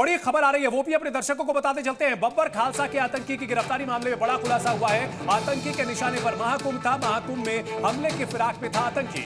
बड़ी खबर आ रही है, वो भी अपने दर्शकों को बताते चलते हैं। बब्बर खालसा के आतंकी की गिरफ्तारी मामले में बड़ा खुलासा हुआ है। आतंकी के निशाने पर महाकुंभ था, महाकुंभ में हमले की फिराक में था आतंकी।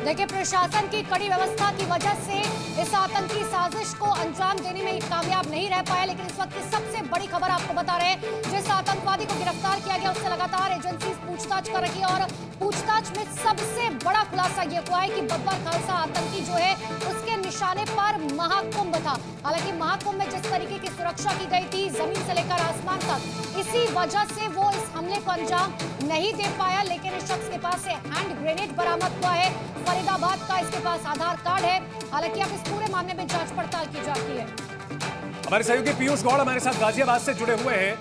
देखिए, प्रशासन की कड़ी व्यवस्था की वजह से इस आतंकी साजिश को अंजाम देने में कामयाब नहीं रह पाया। लेकिन इस वक्त की सबसे बड़ी खबर आपको बता रहे हैं, जिस आतंकवादी को गिरफ्तार किया गया उससे लगातार एजेंसी पूछताछ कर रही है और पूछताछ में सबसे बड़ा खुलासा ये हुआ है कि बब्बर खालसा आतंकी जो है उसके निशाने पर महाकुंभ था। हालांकि महाकुंभ में जिस तरीके की सुरक्षा की गई थी जमीन से लेकर आसमान तक, इसी वजह से वो इस हमले को अंजाम नहीं दे पाया। लेकिन इस शख्स के पास से हैंड ग्रेनेड बरामद हुआ है, फरीदाबाद का इसके पास आधार कार्ड है। हालांकि अब इस पूरे मामले में जांच पड़ताल की जाती है। हमारे सहयोगी पीयूष गौड़ हमारे साथ गाजियाबाद से जुड़े हुए हैं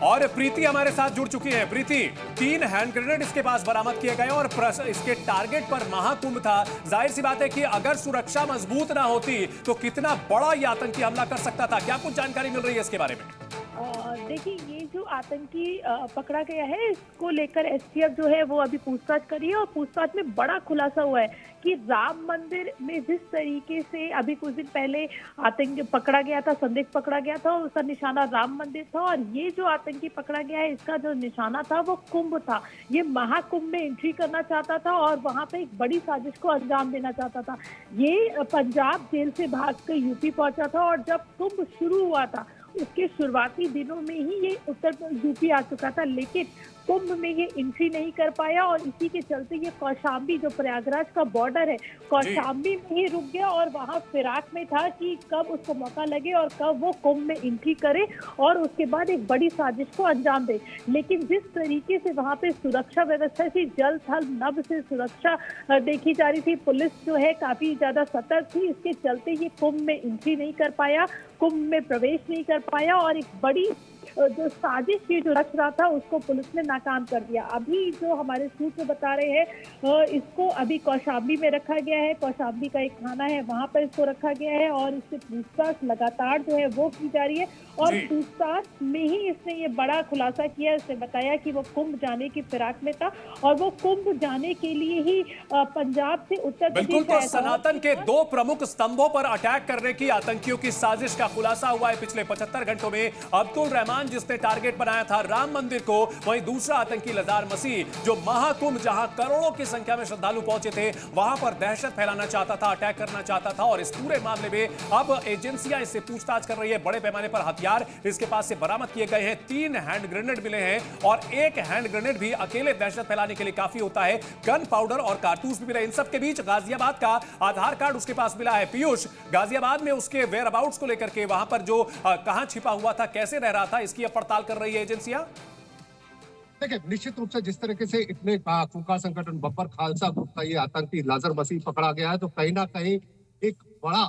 और प्रीति हमारे साथ जुड़ चुकी है। प्रीति, 3 हैंड ग्रेनेड इसके पास बरामद किए गए और इसके टारगेट पर महाकुंभ था। जाहिर सी बात है कि अगर सुरक्षा मजबूत ना होती तो कितना बड़ा ये आतंकी हमला कर सकता था। क्या कुछ जानकारी मिल रही है इसके बारे में? देखिए, ये जो आतंकी पकड़ा गया है इसको लेकर एसटीएफ जो है वो अभी पूछताछ करी है और पूछताछ में बड़ा खुलासा हुआ है कि राम मंदिर में जिस तरीके से अभी कुछ दिन पहले आतंकी पकड़ा गया था, संदिग्ध पकड़ा गया था, उसका निशाना राम मंदिर था और ये जो आतंकी पकड़ा गया है इसका जो निशाना था वो कुंभ था। ये महाकुंभ में एंट्री करना चाहता था और वहां पे एक बड़ी साजिश को अंजाम देना चाहता था। ये पंजाब जेल से भाग कर यूपी पहुंचा था और जब कुंभ शुरू हुआ था उसके शुरुआती दिनों में ही ये उत्तर यूपी आ चुका था, लेकिन कुंभ में ये एंट्री नहीं कर पाया और इसी के चलते ये कौशाम्बी जो प्रयागराज का बॉर्डर है, कौशाम्बी में ही रुक गया और वहां फिराक में था कि कब उसको मौका लगे और कब वो कुंभ में एंट्री करे और उसके बाद एक बड़ी साजिश को अंजाम दे। लेकिन जिस तरीके से वहां पे सुरक्षा व्यवस्था थी, जल थल नभ से सुरक्षा देखी जा रही थी, पुलिस जो है काफी ज्यादा सतर्क थी, इसके चलते ये कुंभ में एंट्री नहीं कर पाया, कुंभ में प्रवेश नहीं कर पाया और एक बड़ी जो साजिश ये जो रच रहा था उसको पुलिस ने नाकाम कर दिया। अभी जो हमारे सूत्र बता रहे हैं इसको अभी कौशाम्बी में रखा गया है, कौशाम्बी का एक थाना है वहां पर इसको रखा गया है और इससे पूछताछ लगातार जो है वो की जा रही है और पूछताछ में ही इसने ये बड़ा खुलासा किया। इसने बताया कि वो कुंभ जाने की फिराक में था और वो कुंभ जाने के लिए ही पंजाब से उत्तर प्रदेश। बिल्कुल, तो सनातन के 2 प्रमुख स्तंभों पर अटैक करने की आतंकियों की साजिश का खुलासा हुआ है पिछले 75 घंटों में। अब्दुल रहमान जिसने टारगेट बनाया था राम मंदिर को, वहीं दूसरा आतंकी लजार मसीह जो महाकुंभ जहां करोड़ों की संख्या में श्रद्धालु पहुंचे थे वहां पर दहशत फैलाना चाहता था, अटैक करना चाहता था। और इस पूरे मामले में अब एजेंसियां इससे पूछताछ कर रही है। बड़े पैमाने पर हथियार इसके पास से बरामद किए गए हैं, 3 हैंड ग्रेनेड मिले हैं और 1 हैंड ग्रेनेड भी अकेले दहशत फैलाने के लिए काफी होता है। गन पाउडर और कारतूस भी मिले। इन सब के बीच गाजियाबाद का आधार कार्ड उसके पास मिला है। पीयूष, गाजियाबाद में उसके वेयर अबाउट्स को लेकर के वहां पर जो कहां छिपा हुआ था, कैसे रह रहा था, इसकी अब पड़ताल कर रही है एजेंसियां। देखिए, निश्चित रूप से जिस तरीके से इतने खूंखार संगठन बब्बर खालसा ग्रुप का ये आतंकी लाजर मसीह पकड़ा गया है तो कहीं ना कहीं एक बड़ा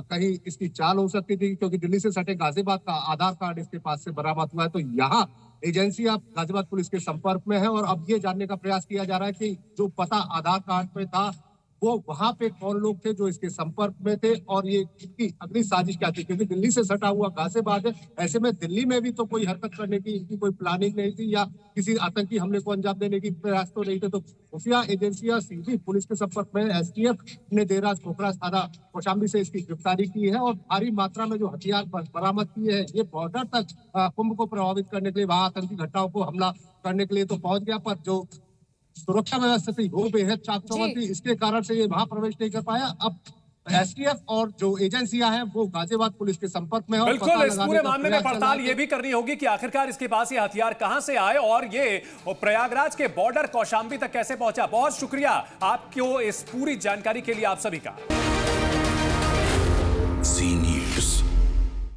कहीं इसकी चाल हो सकती थी, क्योंकि दिल्ली से सटे गाजियाबाद का आधार कार्ड इसके पास से बरामद हुआ है। तो यहाँ एजेंसियां गाजियाबाद पुलिस के संपर्क में है और अब ये जानने का प्रयास किया जा रहा है कि जो पता आधार कार्ड पे था वो वहां पे कौन लोग थे जो इसके संपर्क में थे और ये इसकी अगली साजिश क्या थी, क्योंकि दिल्ली से सटा हुआ गाजियाबाद है। ऐसे में दिल्ली में भी तो कोई हरकत करने की इनकी कोई प्लानिंग नहीं थी या किसी आतंकी हमले को अंजाम देने की प्रयास तो नहीं थे। तो खुफिया एजेंसियां सीधी पुलिस के संपर्क में। एसटीएफ ने देर रात खोखराज थाना कौशाम्बी से इसकी गिरफ्तारी की है और भारी मात्रा में जो हथियार बरामद किए हैं ये बॉर्डर तक कुंभ को प्रभावित करने के लिए, वहां आतंकी घटनाओं को हमला करने के लिए तो पहुंच गया, पर जो सुरक्षा व्यवस्था थी वो बेहद चाक चौबंद थी, इसके कारण से ये वहां प्रवेश नहीं कर पाया। अब एसटीएफ और जो एजेंसियां हैं वो गाजियाबाद पुलिस के संपर्क में है। बिल्कुल, इस पूरे मामले में पड़ताल ये भी करनी होगी कि आखिरकार इसके पास ये हथियार कहां से आए और ये प्रयागराज के बॉर्डर कौशाम्बी तक कैसे पहुंचा। बहुत शुक्रिया आपको इस पूरी जानकारी के लिए, आप सभी का।